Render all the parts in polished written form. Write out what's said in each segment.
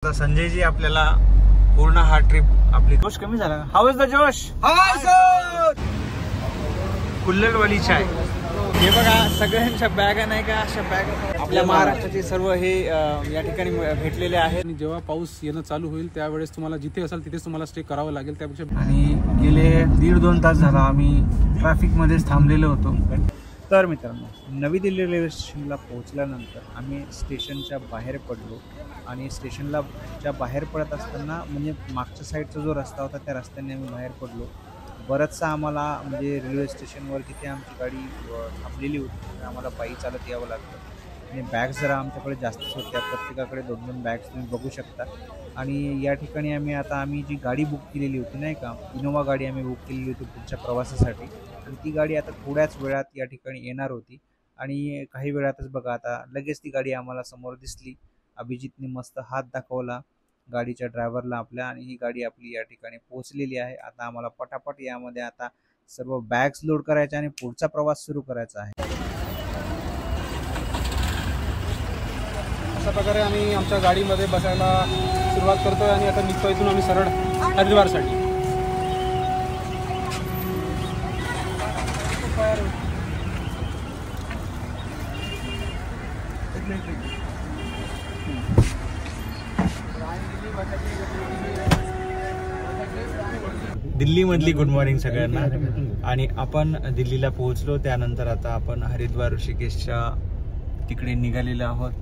आता संजयजी आपल्याला पूर्ण हा ट्रिप आपली जोश कमी झाला. हाऊ इज द जोश? कुल्लडवाली चाय. हे बघा सगळ्यांच्या बॅगा नाही का अशा बॅग आपल्या महाराष्ट्राचे सर्व हे या ठिकाणी भेटलेले आहेत. जेव्हा पाऊस येणं चालू होईल त्यावेळेस तुम्हाला जिथे असाल तिथेच तुम्हाला स्टे करावं लागेल. त्यापेक्षा आणि गेले 1.5-2 तास झाला आम्ही ट्रॅफिक मध्येच थांबलेलो होतो. तर मित्रांनो, नवी दिल्ली रेल्वे स्टेशनला पोहोचल्यानंतर आम्ही स्टेशनच्या बाहेर पडलो आणि स्टेशनला बाहेर पडत असताना म्हणजे मागच्या साईडचा जो रस्ता होता त्या रस्त्याने आम्ही बाहेर पडलो. बरंचसा आम्हाला म्हणजे रेल्वे स्टेशनवर तिथे आमची गाडी थांबलेली होती, आम्हाला पायी चालत यावं लागतं आणि बॅग्स जरा आमच्याकडे जास्तच होत्या. प्रत्येकाकडे 2-2 बॅग्स तुम्ही बघू शकता. आणि या ठिकाणी आम्ही जी गाडी बुक केलेली होती नाही का, इनोवा गाडी आम्ही बुक केलेली होती पुढच्या प्रवासासाठी. आणि ती गाडी आता थोड्याच वेळात या ठिकाणी येणार होती आणि काही वेळातच बघा आता लगेच ती गाडी आम्हाला समोर दिसली. अभिजितने मस्त हात दाखवला गाडीच्या ड्रायव्हरला आपल्या आणि ही गाडी आपली या ठिकाणी पोहोचलेली आहे. आता आम्हाला पटापट यामध्ये आता सर्व बॅग्स लोड करायच्या आणि पुढचा प्रवास सुरू करायचा आहे. अशा प्रकारे आम्ही आमच्या गाडीमध्ये बसायला सुरुवात करतोय आणि आता निघतो इथून आम्ही सरळ हरिद्वारसाठी. दिल्लीमधली गुड मॉर्निंग सगळ्यांना. आणि आपण दिल्लीला पोहोचलो. त्यानंतर आता आपण हरिद्वार ऋषिकेशच्या तिकडे निघालेलो आहोत.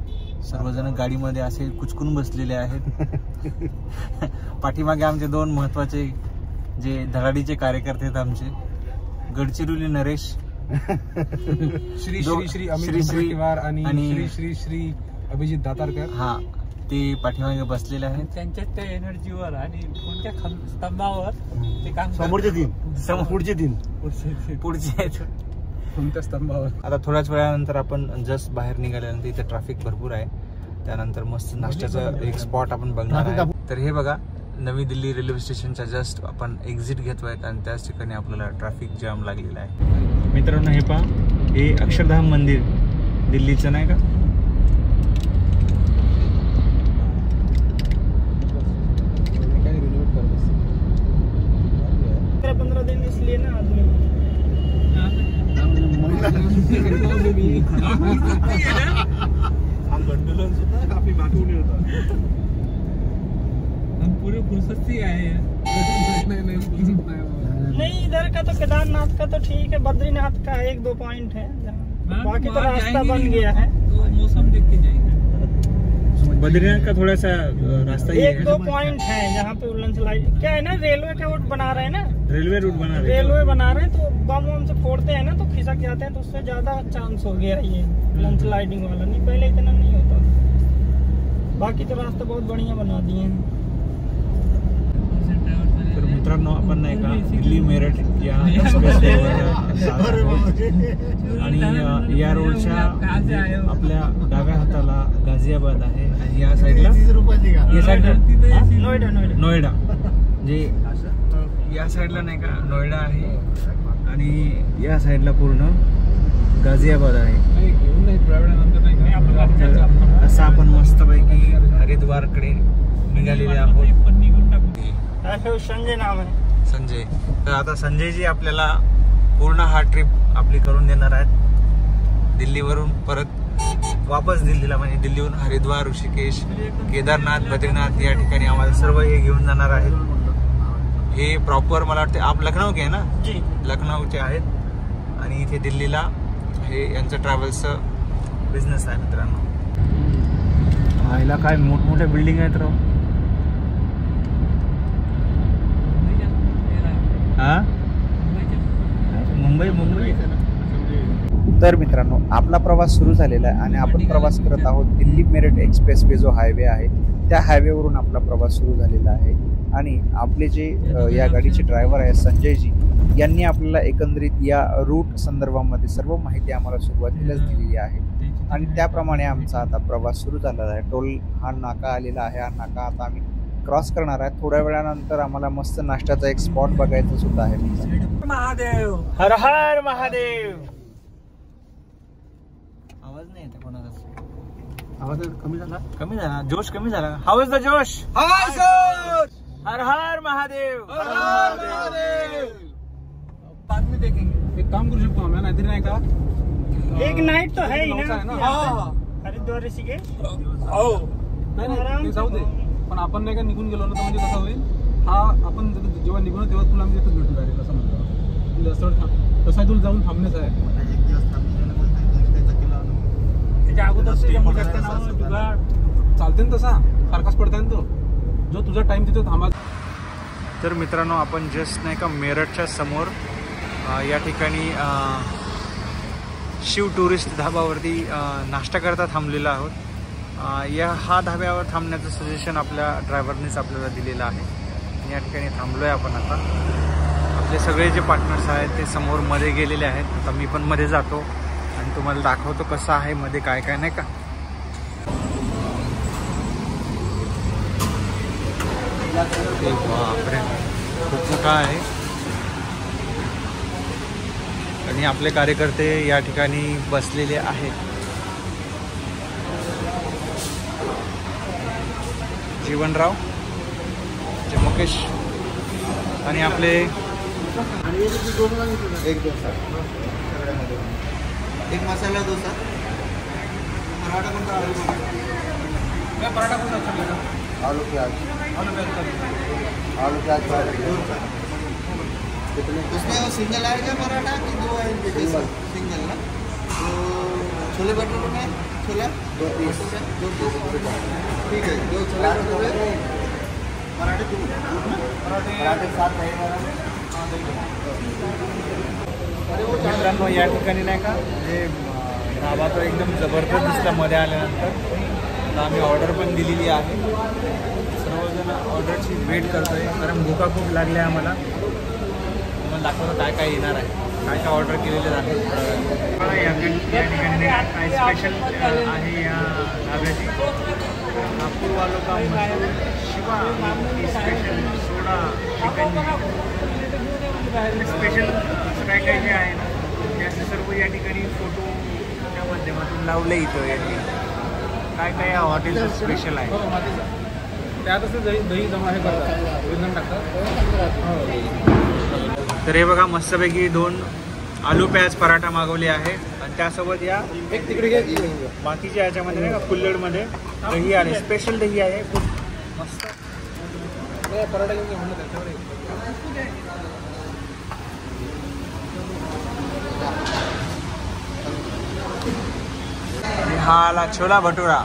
सर्वजण गाडीमध्ये असे कुचकून बसलेले आहेत. पाठीमागे आमचे 2 महत्वाचे जे धडाडीचे कार्यकर्ते आहेत आमचे, गडचिरोली नरेश श्री श्री श्री अमित तिवार आणि श्री श्री श्री अभिजित दातारकर. हा, ते पाठीमागे बसलेले आहेत. त्यांच्या त्या एनर्जीवर आणि कोणत्या स्तंभावर ते काम पुढचे तीन कोणत्या स्तंभावर. आता थोड्याच वेळानंतर आपण जस्ट बाहेर निघाल्यानंतर इथे ट्रॅफिक भरपूर आहे. त्यानंतर मस्त नाश्त्याचा एक स्पॉट आपण बघणार आहे. तर हे बघा, नवी दिल्ली रेल्वे स्टेशनच्या जस्ट आपण एक्झिट घेतोय आणि त्याच ठिकाणी आपल्याला ट्रॅफिक जाम लागलेला आहे. मित्रांनो, हे पहा, हे अक्षरधाम मंदिर दिल्लीचं नाही का. हम पूरे फुर्सत से आए हैं. नहीं, इधर का तो केदारनाथ का तो ठीक है, बद्रीनाथ का 1-2 पॉइंट है, बाकी तो रास्ता बन गया है. तो मौसम देख के जाएंगे. बद्रीनाथ का थोड़ा सा रास्ता 1-2 पॉइंट है जहाँ पे उल्लन स्लाइड क्या है ना, रेलवे का रूट बना रहे हैं ना, रेलवे रूट बना रहे हैं तो बम से फोड़ते हैं ना तो खिसक जाते हैं, तो उससे ज्यादा चांस हो गया ये उल्लन स्लाइडिंग वाला. नहीं, पहले इतना नहीं होता. बाकी तो रास्ता बहुत बढ़िया बना दिए हैं. तर मित्रांनो, आपण नाही का दिल्ली मेरठ या आणि या रोडच्या आपल्या डाव्या हाताला गाझियाबाद आहे आणि या साईडला नोएडा, जे या साईडला नाही का नोएडा आहे आणि या साईडला पूर्ण गाझियाबाद आहे. असं आपण मस्तपैकी हरिद्वारकडे निघालेले आहोत. संजय नाम आहे, संजय. तर आता संजयजी आपल्याला पूर्ण हा ट्रिप आपली करून देणार आहेत. दिल्लीवरून परत वापस दिल्लीला, म्हणजे दिल्लीहून हरिद्वार, ऋषिकेश, केदारनाथ, बद्रीनाथ या ठिकाणी आम्हाला सर्व हे घेऊन जाणार आहेत. हे प्रॉपर मला वाटते आप लखनऊ के आहे ना जी, लखनऊचे आहेत आणि इथे दिल्लीला हे यांचं ट्रॅव्हल्सचं बिझनेस आहे. मित्रांनो, ह्याला काय मोठमोठ्या बिल्डिंग आहेत राव. हा, मुंबई. तर मित्रांनो, आपला प्रवास सुरू झालेला आहे आणि आपण प्रवास करत आहोत दिल्ली मेरठ एक्सप्रेसवे जो हायवे आहे त्या हायवेवरून आपला प्रवास सुरू झालेला आहे. आणि आपले जे या गाडीचे ड्रायव्हर आहेत संजयजी, यांनी आपल्याला एकंदरीत या रूट संदर्भामध्ये सर्व माहिती आम्हाला सुरुवातीलाच दिलेली आहे आणि त्याप्रमाणे आमचा आता प्रवास सुरू झालेला आहे. टोल हा नाका आलेला आहे. हा नाका आता आम्ही क्रॉस करणार आहे. थोड्या वेळानंतर आम्हाला मस्त नाश्त्याचा एक स्पॉट बघायचा सुद्धा आहे. महादेव, हर हर महादेव. आवाज नाही येत कोणाचा. आवाज कमी झाला जोश कमी झाला. हाऊ इज द जोश? हर हर महादेव. बाद में देखेंगे. एक काम करू शकतो आम्ही नाहीतरी नाही का एक नाईट तो है ही ना हरिद्वार ऋषिकेश. नाही जाऊ दे पण आपण नाही का निघून गेलो ना तर म्हणजे कसं होईल हा आपण जेव्हा निघून तेव्हा तुला आम्ही तिथेच भेटू डायरेक्ट असं म्हणतो. असं तसा तुला जाऊन थांबण्याच आहे. त्याच्या अगोदर चालते ना तसा सारखाच पडताय ना तो जो तुझा टाइम तिथे थांबा. तर मित्रांनो आपण जस्ट नाही का मेरठच्या समोर या ठिकाणी शिव टुरिस्ट धाबावरती नाश्ता करता थांबलेला आहोत. हा धाब्यावर थांबण्याचं सजेशन आपल्या ड्रायव्हरनेच आपल्याला दिलेलं आहे. या ठिकाणी थांबलो आहे आपण आता. आपले सगळे जे पार्टनर्स आहेत ते समोर मध्ये गेलेले आहेत. आता मी पण मध्ये जातो आणि तुम्हाला दाखवतो कसं आहे मध्ये काय काय नाही का. बापरे खूप मोठा आहे आणि आपले कार्यकर्ते या ठिकाणी बसलेले आहेत. जीवनराव, मुकेश आणि आपले एक डोसा, एक मसाला डोसा, पराठा कोणता? पराठा कोणता? आलू प्याज उसमें वो सिंगल आएगा पराठा कि दो आएंगे? सिंगल ना. तो छोले भटूरे में छोला 2 पीस. ठीक है 2 छोले भटूरे पराठे 2 पराठे 7 आहे. मित्रांनो या ठिकाणी नाही का जे धाबा तो एकदम जबरदस्त दिसला मध्ये आल्यानंतर. आता आम्ही ऑर्डर पण दिलेली आहे. सर्वजण ऑर्डरची वेट करतोय कारण भूका खूप लागली आहे आम्हाला. तुम्हाला दाखवतो काय काय येणार आहे, काय काय ऑर्डर केलेले आहे. या ठिकाणी काय स्पेशल आहे या धाब्याची. नागपूर वालों का शिवा स्पेशल सोडा चिकन स्पेशल काय काय जे आहे ना त्याचे सर्व या ठिकाणी फोटोच्या माध्यमातून लावले इथं. या ठिकाणी काय काय या हॉटेलचं स्पेशल आहे त्यातच दही जमा हे करतात विंधन टाकतात. तर हे बघा मस्तपैकी 2 आलू प्याज पराठा मागवले आहे आणि त्यासोबत या एक तिकडे घे. बाकीच्या याच्यामध्ये नाही का कुल्हडमध्ये दही आले. स्पेशल दही आहे खूप मस्त. पराठा घेऊन म्हणलं त्याच्यावर हा आला छोला भटुरा.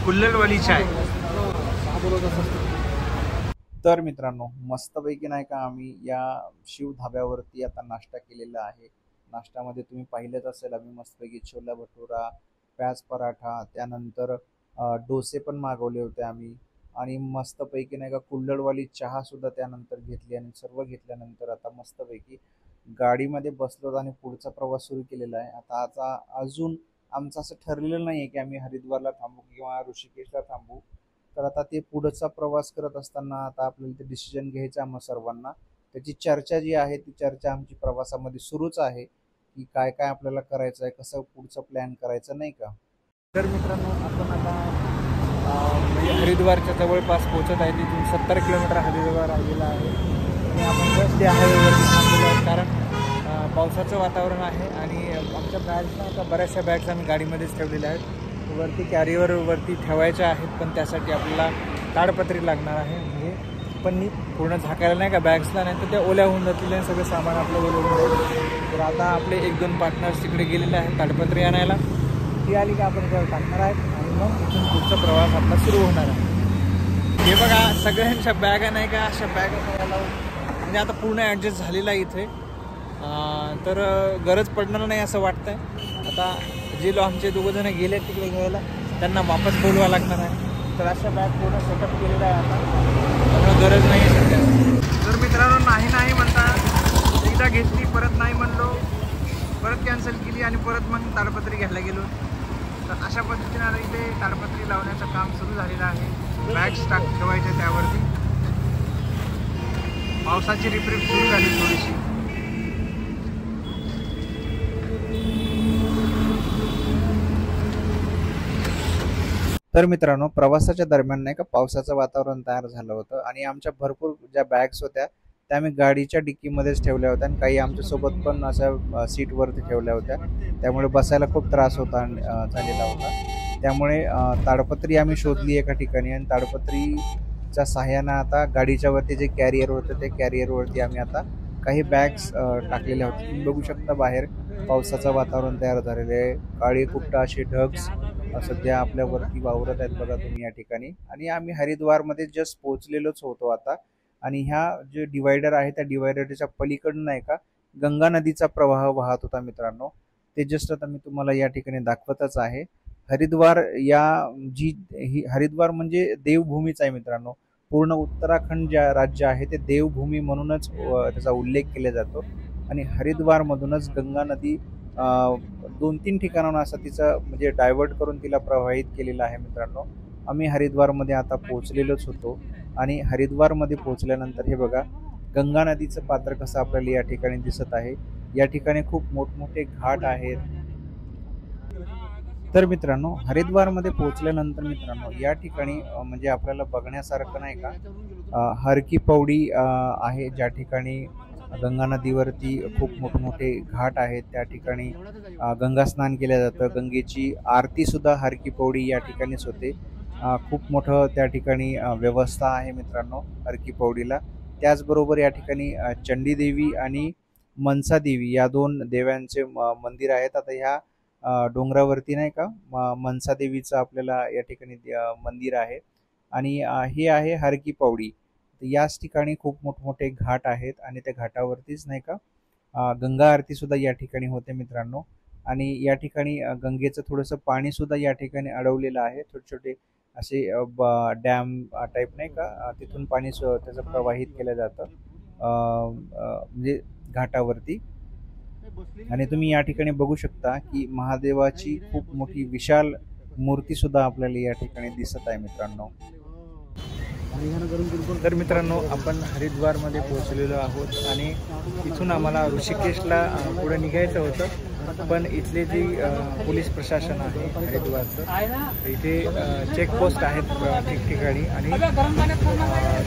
कुल्हडवाली चाय. तर मित्रांनो मस्तपैकी नाही का आम्ही या शिव धाब्यावरती आता नाश्ता केलेला आहे. नाश्त्यामध्ये तुम्ही पाहिलेच असेल आम्ही मस्तपैकी छोला भटुरा, प्याज पराठा, त्यानंतर डोसे पण मागवले होते आम्ही आणि मस्तपैकी नाही का कुल्हडवाली चहा सुद्धा त्यानंतर घेतली. आणि सर्व घेतल्यानंतर आता मस्तपैकी गाडीमध्ये बसलो आणि पुढचा प्रवास सुरू केलेला आहे. आता अजून आमचं असं ठरलेलं नाही आहे की आम्ही हरिद्वारला थांबू किंवा ऋषिकेशला थांबू. तर आता ते पुढचा प्रवास करत असताना आता आपल्याला ते डिसिजन घ्यायचं आम्हा सर्वांना. त्याची चर्चा जी आहे ती चर्चा आमची प्रवासामध्ये सुरूच आहे की काय काय आपल्याला करायचं आहे, कसं पुढचं प्लॅन करायचं नाही का. तर मित्रांनो आपण आता हरिद्वारच्या जवळपास पोहोचत आहे. तिथून 70 किलोमीटर हरिद्वार राहिलेला आहे आणि आपण जस्ट त्या हायवेवरती थांबलेलो आहोत कारण पावसाचं वातावरण आहे आणि आमच्या बॅग्स आता बऱ्याचशा बॅग्स आम्ही गाडीमध्येच ठेवलेल्या आहेत. वरती कॅरियरवरती ठेवायच्या आहेत पण त्यासाठी आपल्याला ताडपत्री लागणार आहे. म्हणजे पण पूर्ण झाकायला नाही का बॅग्सला, नाही तर त्या ओल्या होऊन जातील आणि सगळं सामान आपलं ओलं होऊन जाईल. तर आता आपले 1-2 पार्टनर्स तिकडे गेलेले आहेत ताडपत्री आणायला. ती आली की आपण त्यावर टाकणार आहेत आणि मग इथून पुढचा प्रवास आपला सुरू होणार आहे. हे बघा सगळ्यांच्या बॅगा नाही का अशा बॅगा लावून म्हणजे आता पूर्ण ॲडजस्ट झालेला आहे इथे. तर गरज पडणार नाही असं वाटतंय. आता जे आमचे 2 जण गेले तिकडे घ्यायला त्यांना वापस बोलवा लागणार आहे. तर अशा बॅग पूर्ण सेटअप केलेला आहे आता, त्यामुळे गरज नाही आहे सध्या. तर मित्रांनो नाही म्हणता एकदा घेतली परत नाही म्हणलो, परत कॅन्सल केली आणि परत मग ताडपत्री घ्यायला गेलो. तर अशा पद्धतीने आता इथे ताडपत्री लावण्याचं काम सुरू झालेलं आहे. बॅग्स ठेवायचे त्यावरती. पावसाची रिपरिप सुरू झाली थोडीशी. तर मित्रांनो, प्रवासाच्या दरम्यान नाही का पावसाचं वातावरण तयार झालं होतं आणि आमच्या भरपूर ज्या बॅग्स होत्या त्या आम्ही गाडीच्या डिक्कीमध्येच ठेवल्या होत्या आणि काही आमच्यासोबत पण अशा सीटवरती ठेवल्या होत्या. त्यामुळे बसायला खूप त्रास होता झालेला होता. त्यामुळे ताडपत्री आम्ही शोधली एका ठिकाणी आणि ताडपत्रीच्या सहाय्यानं आता गाडीच्या वरती जे कॅरियर होतं ते कॅरियरवरती आम्ही आता काही बॅग्स टाकलेल्या होत्या. तुम्ही बघू शकता बाहेर पावसाचं वातावरण तयार झालेलं आहे. काळे कुट्टा असे ढग्स सध्या आपल्यावरती वावरत आहेत बघा तुम्ही या ठिकाणी. आणि आम्ही हरिद्वारमध्ये जस्ट पोहोचलेलोच होतो आता. आणि ह्या जे डिवायडर आहे त्या डिवायडरच्या पलीकडून नाही का गंगा नदीचा प्रवाह वाहत होता मित्रांनो. ते जस्ट आता मी तुम्हाला या ठिकाणी दाखवतच आहे. हरिद्वार हरिद्वार म्हणजे देवभूमीच आहे मित्रांनो. पूर्ण उत्तराखंड ज्या राज्य आहे ते देवभूमी म्हणूनच त्याचा उल्लेख केला जातो. आणि हरिद्वारमधूनच गंगा नदी 2-3 ठिकाणांना असं तिचं म्हणजे डायव्हर्ट करून तिला प्रवाहित केलेलं आहे मित्रांनो. आम्ही हरिद्वारमध्ये आता पोहोचलेलोच होतो आणि हरिद्वारमध्ये पोहोचल्यानंतर हे बघा गंगा नदीचं पात्र कसं आपल्याला या ठिकाणी दिसत आहे. या ठिकाणी खूप मोठमोठे घाट आहेत. तर मित्रांनो, हरिद्वारमध्ये पोहोचल्यानंतर मित्रांनो या ठिकाणी म्हणजे आपल्याला बघण्यासारखं नाही का हर की पौडी आहे, ज्या ठिकाणी गंगा नदीवरती खूप मोठमोठे घाट आहेत. त्या ठिकाणी गंगा स्नान केलं जातं. गंगेची आरती सुद्धा हर की पौडी या ठिकाणीच होते. खूप मोठं त्या ठिकाणी व्यवस्था आहे मित्रांनो हर की पौडीला. त्याचबरोबर या ठिकाणी चंडीदेवी आणि मनसा देवी या 2 देव्यांचे मंदिर आहेत. आता ह्या डोंगरावरती नाही का मनसा देवीचं आपल्याला या ठिकाणी मंदिर आहे आणि हे आहे हर की पौडी. याच ठिकाणी खूप मोठमोठे घाट आहेत आणि त्या घाटावरतीच नाही का गंगा आरती सुद्धा या ठिकाणी होते मित्रांनो. आणि या ठिकाणी गंगेचं थोडंसं पाणी सुद्धा या ठिकाणी अडवलेलं आहे. छोटे छोटे असे डॅम टाईप नाही का तिथून पाणी त्याचं प्रवाहित केलं जातं म्हणजे घाटावरती. आणि तुम्ही या ठिकाणी बघू शकता की महादेवाची खूप मोठी विशाल मूर्ती सुद्धा आपल्याला या ठिकाणी दिसत आहे मित्रांनो. तर मित्रांनो, आपण हरिद्वारमध्ये पोहोचलेलो आहोत आणि इथून आम्हाला ऋषिकेशला पुढे निघायचं होतं. पण इथले जी पोलीस प्रशासन आहे हरिद्वारचं, इथे चेकपोस्ट आहेत ठिकठिकाणी आणि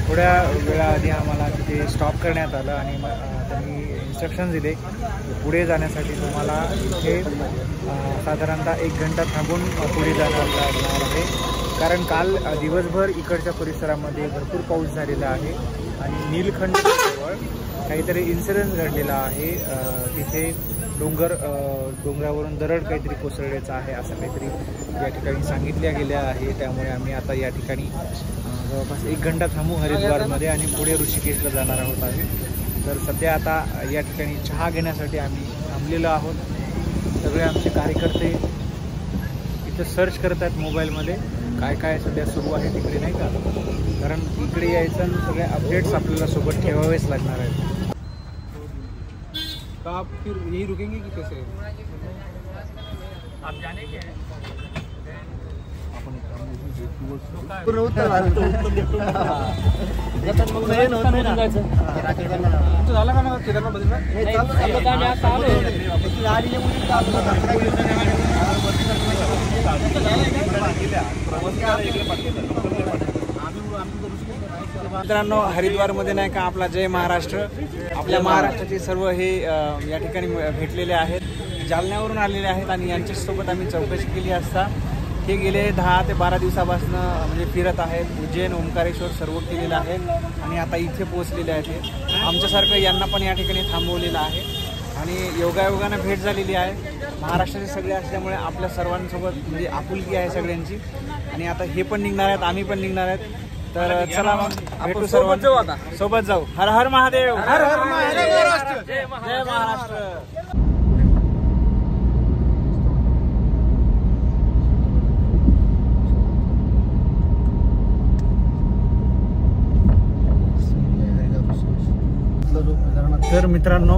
थोड्या वेळाआधी आम्हाला तिथे स्टॉप करण्यात आलं आणि त्यांनी इन्स्ट्रक्शन दिले पुढे जाण्यासाठी तुम्हाला इथे साधारणतः 1 घंटा थांबून पुढे जाणं लागणार आहे. कारण काल दिवसभर इकडच्या परिसरामध्ये भरपूर पाऊस झालेला आहे आणि नीलखंड जवळ काहीतरी इन्सिडेंट घडलेला आहे. तिथे डोंगरावरून दरड काहीतरी कोसळल्याचं आहे असं काहीतरी या ठिकाणी सांगितल्या गेल्या आहे. त्यामुळे आम्ही आता या ठिकाणी जवळपास 1 घंटा थांबू हरिद्वारमध्ये आणि पुढे ऋषिकेशला जाणार आहोत आम्ही. तर सध्या आता या ठिकाणी चहा घेण्यासाठी आम्ही थांबलेलो आहोत. सगळे आमचे कार्यकर्ते इथं सर्च करत आहेत मोबाईलमध्ये काय काय सध्या सुरू आहे तिकडे नाही का. कारण इकडे यायचं आणि सगळे अपडेट्स आपल्याला सोबत ठेवावेच लागणार आहेत. तो आप फिर यही रुकेंगे कि कैसे? आप जाने के हैं झाला का ना केदारनाथ बद्रीनाथ? मित्रांनो, हरिद्वारमध्ये नाही का आपला जय महाराष्ट्र, आपल्या महाराष्ट्राचे सर्व हे या ठिकाणी भेटलेले आहेत. जालन्यावरून आलेले आहेत आणि यांच्यासोबत आम्ही चौकशी केली असता हे गेले 10 ते 12 दिवसापासून म्हणजे फिरत आहेत. उज्जैन, ओंकारेश्वर सर्व केलेलं आहे आणि आता इथे पोहोचलेले आहेत. हे आमच्यासारखं यांना पण या ठिकाणी थांबवलेलं आहे आणि योगायोगानं भेट झालेली आहे. महाराष्ट्राचे सगळे असल्यामुळे आपल्या सर्वांसोबत म्हणजे आपुलकी आहे सगळ्यांची. आणि आता हे पण निघणार आहेत, आम्ही पण निघणार आहेत. तर चला मग भेटू सर्वांना, सोबत जाऊ. हर हर महादेव, हर हर महादेव, जय महाराष्ट्र. तर मित्रांनो,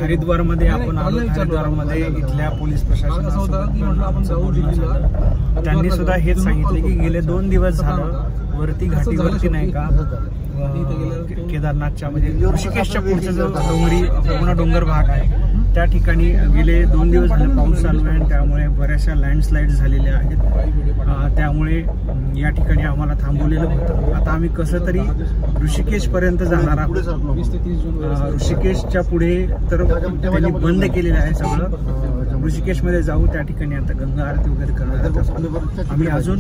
हरिद्वारमध्ये आपण आलो. हरिद्वारमध्ये इथल्या पोलीस असं होतं की म्हटलं आपण जाऊ दिल्लीला. प्रशासनासोबत त्यांनी सुद्धा हेच सांगितले की गेले 2 दिवस झालं वरती घाटीवरती नाही का केदारनाथच्या म्हणजे ऋषिकेशच्या पुढचा जो पूर्ण डोंगर भाग आहे त्या ठिकाणी गेले 2 दिवस झाले पाऊस चालू आहे आणि त्यामुळे बऱ्याचशा लँडस्लाईड झालेल्या आहेत. त्यामुळे या ठिकाणी आम्हाला थांबवलेलं होतं. आता आम्ही कसं तरी ऋषिकेशपर्यंत जाणार आहोत. ऋषिकेशच्या पुढे तर त्यांनी बंद केलेलं आहे सगळं. ऋषिकेशमध्ये जाऊ, त्या ठिकाणी आता गंगा आरती वगैरे करणार. आम्ही अजून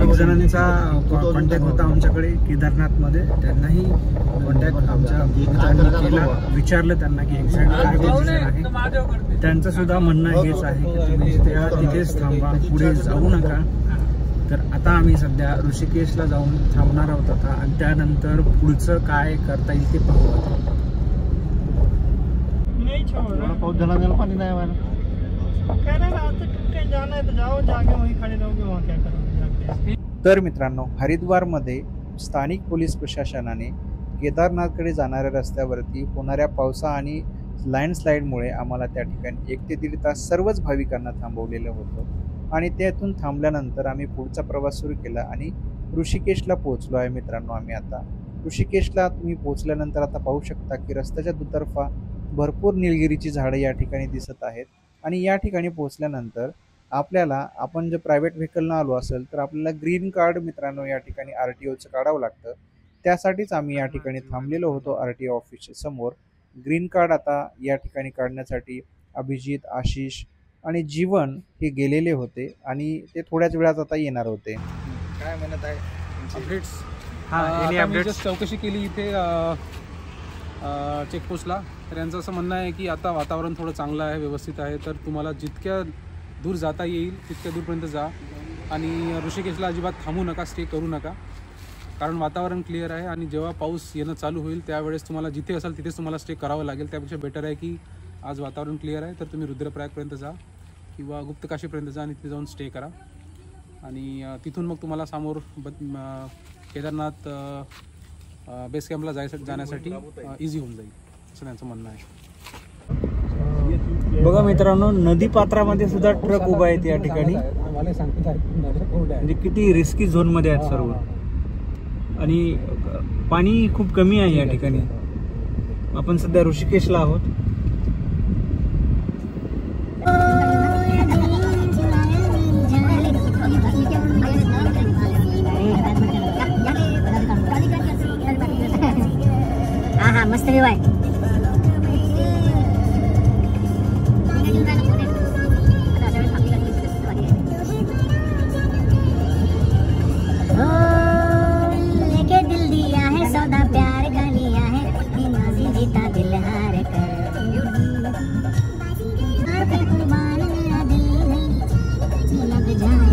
एक जणांचा कॉन्टॅक्ट होता आमच्याकडे केदारनाथमध्ये, त्यांनाही कॉन्टॅक्ट आमच्या मित्रांनी केला. विचारलं त्यांना की एक्झॅक्ट काय पोझिशन आहे. त्यांचं सुद्धा म्हणणं हेच आहे की तुम्ही तिथेच थांबा, पुढे जाऊ नका. तर आता आम्ही सध्या ऋषिकेशला जाऊन थांबणार आहोत आता आणि त्यानंतर पुढचं काय करता येईल ते पाहू. नहीं छोड़ रहा पाऊस झाला पाणी नाही आम्हाला. कह रहे रास्ते टूटे जाना है तो जाओ, जाके वहीं खड़े रहोगे, वहाँ क्या करोगे. तर मित्रांनो, हरिद्वारमध्ये स्थानिक पोलीस प्रशासनाने केदारनाथकडे जाणाऱ्या रस्त्यावरती होणाऱ्या पावसा आणि लँडस्लाईडमुळे आम्हाला त्या ठिकाणी 1 ते 1.5 तास सर्वच भाविकांना थांबवलेलं होतं आणि त्यातून थांबल्यानंतर आम्ही पुढचा प्रवास सुरू केला आणि ऋषिकेशला पोहोचलो आहे. मित्रांनो, आम्ही आता ऋषिकेशला तुम्ही पोहोचल्यानंतर आता पाहू शकता की रस्त्याच्या दुतर्फा भरपूर निलगिरीची झाडं या ठिकाणी दिसत आहेत आणि या ठिकाणी पोहोचल्यानंतर आपल्याला आपण जर प्रायव्हेट व्हेकलनं आलो असेल तर आपल्याला ग्रीन कार्ड मित्रांनो या ठिकाणी RTOचं काढावं लागतं. त्यासाठीच आम्ही या ठिकाणी थांबलेलो होतो RTO ऑफिसच्या समोर. ग्रीन कार्ड आता या ठिकाणी काढण्यासाठी अभिजित, आशिष आणि जीवन हे गेलेले होते आणि ते थोड्याच वेळात आता येणार होते. काय म्हणत आहे अपडेट्स. any आता मी updates? just चौकशी केली इथे चेकपोस्टला. तर यांचं असं म्हणणं आहे की आता वातावरण थोडं चांगलं आहे, व्यवस्थित आहे, तर तुम्हाला जितक्या दूर जाता येईल तितक्या दूरपर्यंत जा आणि ऋषिकेशला अजिबात थांबू नका, स्टे करू नका, कारण वातावरण क्लिअर आहे आणि जेव्हा पाऊस येणं चालू होईल त्यावेळेस तुम्हाला जिथे असाल तिथेच तुम्हाला स्टे करावं लागेल. त्यापेक्षा बेटर आहे की आज वातावरण क्लिअर आहे तर तुम्ही रुद्रप्रयागपर्यंत जा किंवा गुप्तकाशीपर्यंत जा आणि तिथे जाऊन स्टे करा आणि तिथून मग तुम्हाला समोर केदारनाथ बेस कॅम्पला जाण्यासाठी इझी होऊन जाईल असं त्यांचं म्हणणं आहे. बघा मित्रांनो, नदी पात्रामध्ये सुद्धा ट्रक उभा आहेत या ठिकाणी. म्हणजे किती रिस्की झोन मध्ये आहेत सर्व आणि पाणी खूप कमी आहे या ठिकाणी. आपण सध्या ऋषिकेशला आहोत. मस्त व्ह्यू आहे. लेके दिल दिया है सौदा प्यार का लिया है, नाज़ी जीता दिल हार कर, हार पे कुर्बान मेरा दिल नहीं लग जाए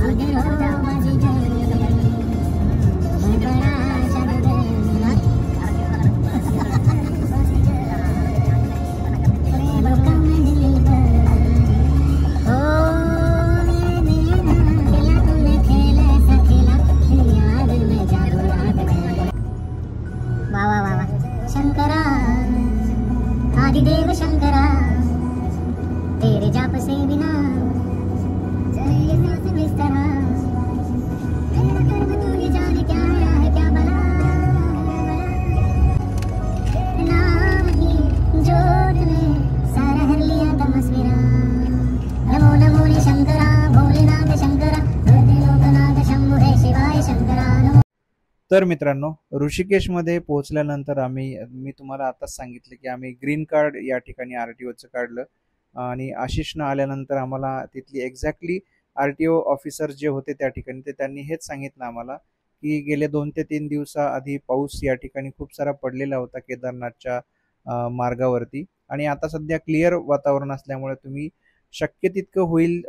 अगर हो जाओ बाजी शंकरा आदिदेव शंकरा तेरे जाप से बिना चले सांस बिस्तरा मेरा कर्म तू ही जाने क्या है क्या बला नाम ही जोत में सारा हर लिया तमस्वीरा नमो नमो रे शंकरा भोलेनाथ शंकरा लोकनाथ शंभु हे शिवाय शंकरा. तर मित्रांनो, ऋषिकेशमध्ये पोहोचल्यानंतर मी तुम्हाला आताच सांगितलं की आम्ही ग्रीन कार्ड या ठिकाणी RTOचं काढलं आणि आशिषनं आल्यानंतर आम्हाला तिथली एक्झॅक्टली RTO ऑफिसर जे होते त्या ठिकाणी त्यांनी हेच सांगितलं आम्हाला की गेले 2 ते 3 दिवसाआधी पाऊस या ठिकाणी खूप सारा पडलेला होता केदारनाथच्या मार्गावरती आणि आता सध्या क्लिअर वातावरण असल्यामुळे तुम्ही शक्य तितकं होईल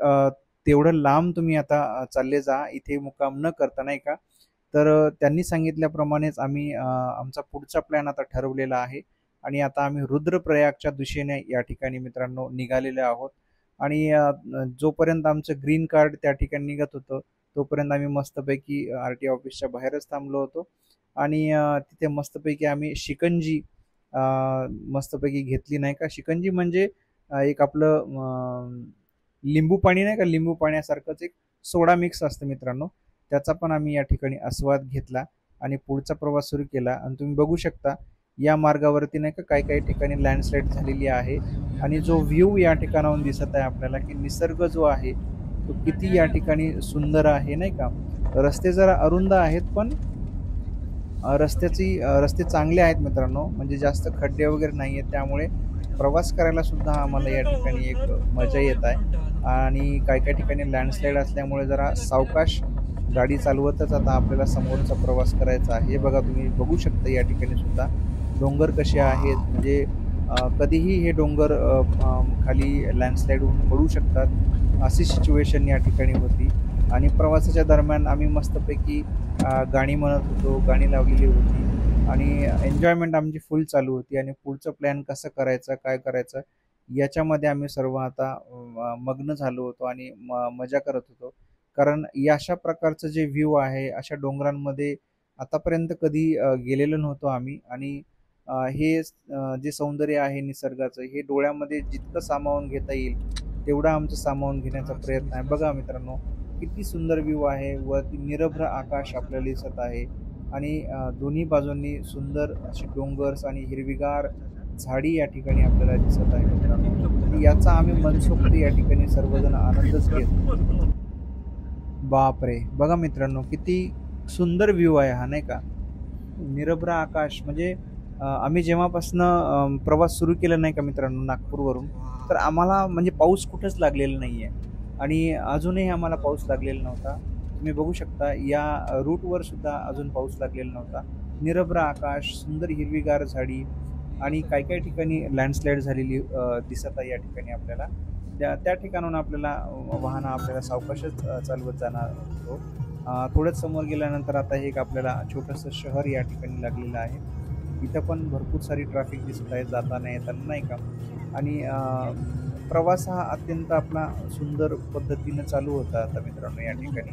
तेवढं लांब तुम्ही आता चालले जा, इथे मुक्काम न करता, नाही का. तर त्यांनी सांगितल्याप्रमाणेच आम्ही आमचा पुढचा प्लॅन आता ठरवलेला आहे आणि आता आम्ही रुद्रप्रयागच्या दिशेने या ठिकाणी मित्रांनो निघालेले आहोत आणि जोपर्यंत आमचं ग्रीन कार्ड त्या ठिकाणी निघत होतं तोपर्यंत आम्ही मस्तपैकी RTO ऑफिसच्या बाहेरच थांबलो होतो आणि तिथे मस्तपैकी आम्ही शिकंजी मस्तपैकी घेतली नाही का. शिकंजी म्हणजे एक आपलं लिंबू पाणी नाही का, लिंबू पाण्यासारखंच एक सोडा मिक्स असतं मित्रांनो. त्याचा पण आम्ही या ठिकाणी आस्वाद घेतला आणि पुढचा प्रवास सुरू केला. आणि तुम्ही बघू शकता या मार्गावरती नाही का काही काही ठिकाणी लँडस्लाईड झालेली आहे. आणि जो व्ह्यू या ठिकाणाहून दिसत आहे आपल्याला की निसर्ग जो आहे तो किती या ठिकाणी सुंदर आहे नाही का. रस्ते जरा अरुंद आहेत पण रस्ते चांगले आहेत मित्रांनो, म्हणजे जास्त खड्डे वगैरे नाही आहेत. त्यामुळे प्रवास करायला सुद्धा आम्हाला या ठिकाणी एक मजा येत आहे. आणि काही ठिकाणी लँडस्लाईड असल्यामुळे जरा सावकाश गाडी चालवतच आता आपल्याला समोरचा प्रवास करायचा आहे. हे बघा, तुम्ही बघू शकता या ठिकाणी सुद्धा डोंगर कसे आहेत. म्हणजे कधीही हे डोंगर खाली लँडस्लाईड होऊन पडू शकतात, अशी सिच्युएशन या ठिकाणी होती. आणि प्रवासाच्या दरम्यान आम्ही मस्तपैकी गाणी म्हणत होतो, गाणी लावलेली होती आणि एन्जॉयमेंट आमची फुल चालू होती. आणि पुढचं प्लॅन कसं करायचं, काय करायचं याच्यामध्ये आम्ही सर्व आता मग्न झालो होतो आणि मजा करत होतो. कारण या अशा प्रकारचं जे व्ह्यू आहे, अशा डोंगरांमध्ये आतापर्यंत कधी गेलेलो नव्हतो आम्ही. आणि हे जे सौंदर्य आहे निसर्गाचं, हे डोळ्यामध्ये जितकं सामावून घेता येईल तेवढं आमचं सामावून घेण्याचा प्रयत्न आहे. बघा मित्रांनो, किती सुंदर व्ह्यू आहे. वरती निरभ्र आकाश आपल्याला दिसत आहे आणि दोन्ही बाजूंनी सुंदर असे डोंगर्स आणि हिरवीगार झाडी या ठिकाणी आपल्याला दिसत आहे मित्रांनो. याचा आम्ही मनसोक्त या ठिकाणी सर्वजण आनंदच घेतो. बापरे, बघा मित्रांनो किती सुंदर व्ह्यू आहे हा नाही का. निरभ्र आकाश म्हणजे आम्ही जेव्हापासनं प्रवास सुरू केला नाही का मित्रांनो नागपूरवरून, तर आम्हाला म्हणजे पाऊस कुठंच लागलेला नाही आहे आणि अजूनही आम्हाला पाऊस लागलेला नव्हता. तुम्ही बघू शकता या रूटवर सुद्धा अजून पाऊस लागलेला नव्हता. निरभ्र आकाश, सुंदर हिरवीगार झाडी आणि काही ठिकाणी लँडस्लाईड झालेली दिसत आहे या ठिकाणी आपल्याला. त्या ठिकाणाहून आपल्याला वाहनं आपल्याला सावकाशच चालवत जाणार होतो. थोडंच समोर गेल्यानंतर आता हे एक आपल्याला छोटंसं शहर या ठिकाणी लागलेलं आहे. इथं पण भरपूर सारी ट्रॅफिक दिसत आहे जाताना येताना नाही का. आणि प्रवास हा अत्यंत आपला सुंदर पद्धतीनं चालू होता आता मित्रांनो या ठिकाणी.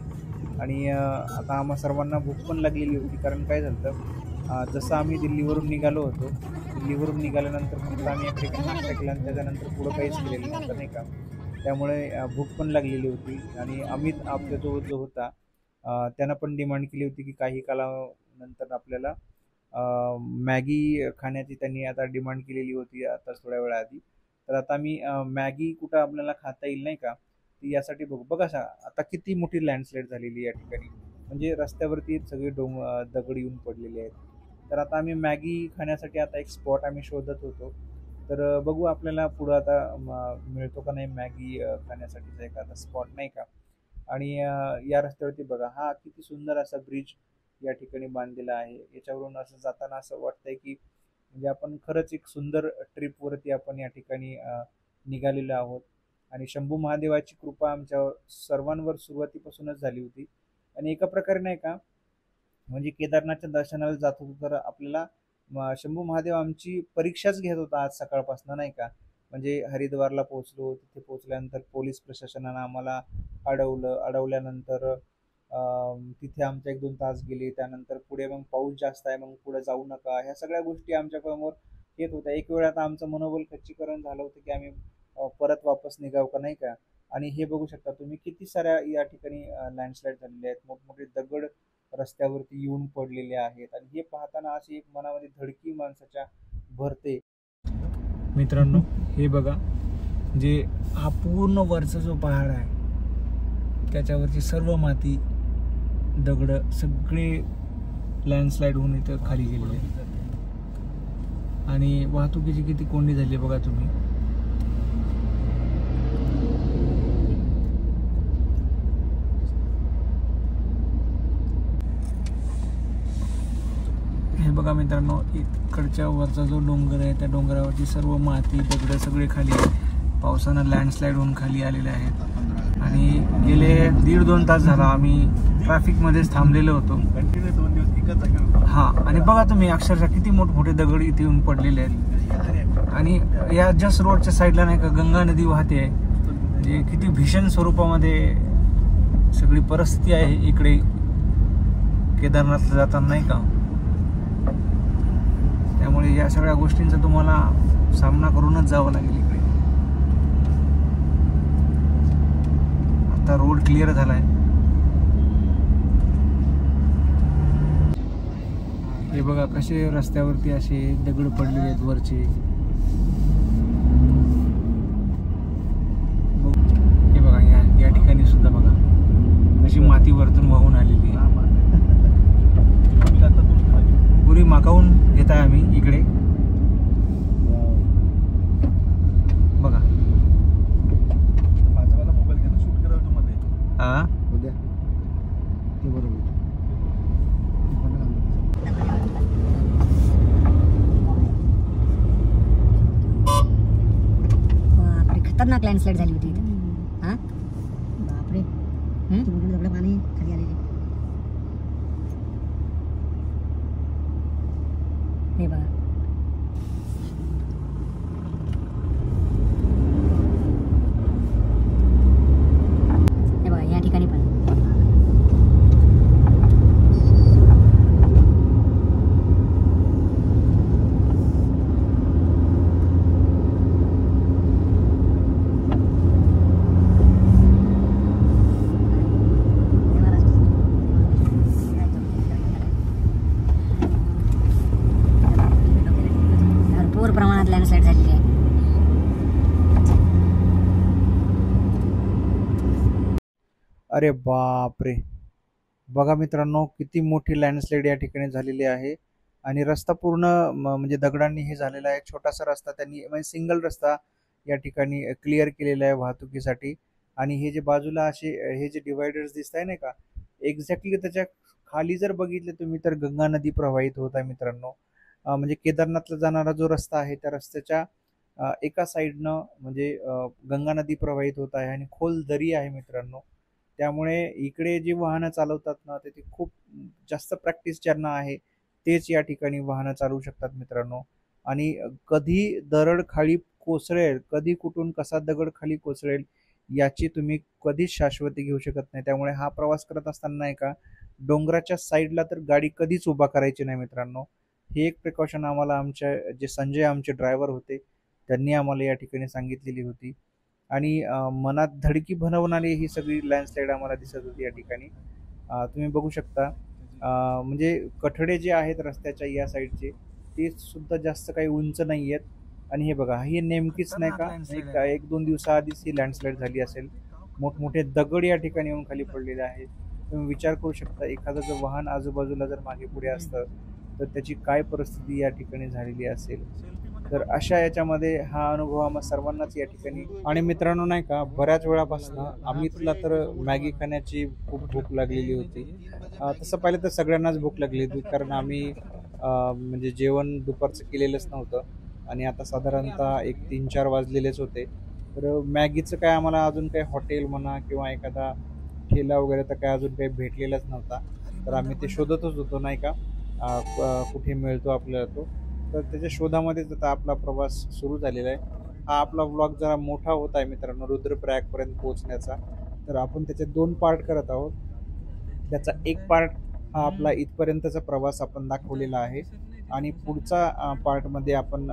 आणि आता आम्हा सर्वांना भूक पण लागलेली होती. कारण काय झालं, जसं आम्ही दिल्लीवरून निघालो होतो, दिल्लीवरून निघाल्यानंतर फक्त आम्ही एक ठिकाणी नाश्ता केला आणि त्याच्यानंतर पुढं काहीच केलेलं नव्हतं नाही का. त्यामुळे भूक पण लागलेली होती. आणि अमित आपल्याजवळ जो होता त्यानं पण डिमांड केली होती की काही कालानंतर आपल्याला मॅगी खाण्याची त्यांनी आता डिमांड केलेली होती आता थोड्या वेळाआधी. तर आता आम्ही मॅगी कुठं आपल्याला खाता येईल नाही का, ती यासाठी बघू. बघा आता किती मोठी लँडस्लाईड झालेली या ठिकाणी, म्हणजे रस्त्यावरती सगळे दगड येऊन पडलेले आहेत. तर आता आम्ही मॅगी खाण्यासाठी आता एक स्पॉट आम्ही शोधत होतो. तर बघू आपल्याला पुढं आता मिळतो का नाही मॅगी खाण्यासाठीचा एखादा स्पॉट नाही का. आणि या रस्त्यावरती बघा, हा किती सुंदर असा ब्रिज या ठिकाणी बांधलेला आहे. याच्यावरून असं जाताना असं वाटतंय की म्हणजे आपण खरंच एक सुंदर ट्रिपवरती आपण या ठिकाणी निघालेलो आहोत. आणि शंभू महादेवाची कृपा आमच्या सर्वांवर सुरुवातीपासूनच झाली होती. आणि एका प्रकारे नाही का, म्हणजे केदारनाथच्या दर्शनाला जात होतो तर आपल्याला शंभू महादेव आमची परीक्षाच घेत होता आज सकाळपासून नाही का. म्हणजे हरिद्वारला पोहोचलो, तिथे पोहोचल्यानंतर पोलीस प्रशासनानं आम्हाला अडवल्यानंतर तिथे आमचे 1-2 तास गेले. त्यानंतर पुढे मग पाऊस जास्त आहे, मग पुढे जाऊ नका, ह्या सगळ्या गोष्टी आमच्यासमोर येत होत्या. एक वेळ आता आमचं मनोबल खच्चीकरण झालं होतं की आम्ही परत वापस निघाव का नाही का. आणि हे बघू शकता तुम्ही किती साऱ्या या ठिकाणी लँडस्लाईड झालेले आहेत. मोठमोठे दगड रस्त्यावरती येऊन पडलेले आहेत. आणि हे पाहताना अशी एक मनामध्ये धडकी माणसाच्या भरते. मित्रांनो हे बघा, जे हा पूर्ण वरचा जो पहाड आहे त्याच्यावरची सर्व माती, दगड सगळे लँडस्लाईड होऊन इथं खाली गेलेले आहेत. आणि वाहतुकीची किती कोंडी झाली बघा तुम्ही. हे बघा मित्रांनो, इकडच्या वरचा जो डोंगर आहे त्या डोंगरावरची सर्व माती, दगड सगळे खाली पावसानं लँडस्लाईड होऊन खाली आलेले आहेत. आणि गेले 1.5-2 तास झाला आम्ही ट्रॅफिकमध्येच थांबलेलो होतो. हां, आणि बघा तुम्ही अक्षरशः किती मोठमोठे दगड इथे येऊन पडलेले आहेत. आणि या जस्ट रोडच्या साईडला नाही का गंगा नदी वाहते आहे. म्हणजे किती भीषण स्वरूपामध्ये सगळी परिस्थिती आहे इकडे केदारनाथला जाताना नाही का. तर या सगळ्या गोष्टींचा तुम्हाला सामना करूनच जावं लागेल इकडे. आता रोड क्लिअर झालाय. हे बघा कसे रस्त्यावरती असे दगड पडलेले आहेत वरचे. हे बघा या ठिकाणी सुद्धा बघा अशी माती वरतून वाहून आलेली आहे. पुरी माकावून घेत आहे आम्ही इकडे बघा. हा उद्या ते बरोबर. खतरनाक लँडस्लाईड झाली होती इथे. हा बापरे, सगळं पाणी खाली आलेले. हे बघा या ठिकाणी पण भरपूर प्रमाणात लँडस्लाईड झालेली आहे. अरे बापरे, बघा मित्रांनो किती मोठी लँडस्लाईड या ठिकाणी झालेली आहे. आणि रस्ता पूर्ण म्हणजे दगडांनी हे झालेला आहे. छोटासा रस्ता त्यांनी म्हणजे सिंगल रस्ता या ठिकाणी क्लिअर केलेला आहे वाहतुकीसाठी. आणि हे जे बाजूला असे हे जे डिवायडर्स दिसत आहे नाही का, एक्झॅक्टली त्याच्या खाली जर बघितले तुम्ही तर गंगा नदी प्रवाहित होत आहे मित्रांनो. म्हणजे केदारनाथला जाणारा जो रस्ता आहे त्या रस्त्याच्या एका साईडनं म्हणजे गंगा नदी प्रवाहित होत आहे आणि खोल दरी आहे मित्रांनो. त्यामुळे इकडे जी वाहनं चालवतात ना ते खूप जास्त प्रॅक्टिस ज्यांना आहे तेच या ठिकाणी वाहनं चालवू शकतात मित्रांनो. आणि कधी दरड खाली कोसळेल, कधी कुठून कसा दगड खाली कोसळेल याची तुम्ही कधीच शाश्वती घेऊ शकत नाही. त्यामुळे हा प्रवास करत असताना नाही का डोंगराच्या साईडला तर गाडी कधीच उभा करायची नाही मित्रांनो. ही एक प्रिकॉशन आम्हाला आमच्या जे संजय आमचे ड्रायव्हर होते त्यांनी आम्हाला या ठिकाणी सांगितलेली होती. आणि मनात धडकी बनवणारी ही सगळी लँडस्लाईड आम्हाला दिसत होती या ठिकाणी. तुम्ही बघू शकता म्हणजे कठडे जे आहेत रस्त्याच्या या साईडचे ते सुद्धा जास्त काही उंच नाही आहेत. आणि हे बघा ही नेमकीच नाही का एक दोन दिवसाआधीच ही लँडस्लाईड झाली असेल. मोठमोठे दगड या ठिकाणी येऊन खाली पडलेले आहेत. तुम्ही विचार करू शकता एखादं जर वाहन आजूबाजूला जर मागे पुढे असतं तर त्याची काय परिस्थिती या ठिकाणी झालेली असेल. तर अशा याच्यामध्ये हा अनुभव आम्हा सर्वांनाच या ठिकाणी. आणि मित्रांनो नाही का बऱ्याच वेळापासून अमितला तर मॅगी खाण्याची खूप भूक लागलेली होती. तसं पाहिलं तर सगळ्यांनाच भूक लागली होती कारण आम्ही म्हणजे जेवण दुपारचं केलेलंच नव्हतं आणि आता साधारणतः एक 3-4 वाजलेलेच होते. तर मॅगीचं काय आम्हाला अजून काही हॉटेल म्हणा किंवा एखादा ठेला वगैरे तर काय अजून काही भेटलेलाच नव्हता. तर आम्ही ते शोधतच होतो नाही का कुठे मिळतो आपल्याला तो. तर त्याच्या शोधामध्येच आता आपला प्रवास सुरू झालेला आहे. हा आपला व्लॉग जरा मोठा होत आहे मित्रांनो रुद्रप्रयागपर्यंत पोहोचण्याचा. तर आपण त्याचे 2 पार्ट करत आहोत. त्याचा एक पार्ट हा आपला इथपर्यंतचा प्रवास आपण दाखवलेला आहे आणि पुढचा पार्टमध्ये आपण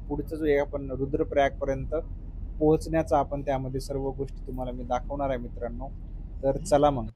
पुढचं जो आहे आपण रुद्रप्रयागपर्यंत पोहोचण्याचा आपण त्यामध्ये सर्व गोष्टी तुम्हाला मी दाखवणार आहे मित्रांनो. तर चला मग.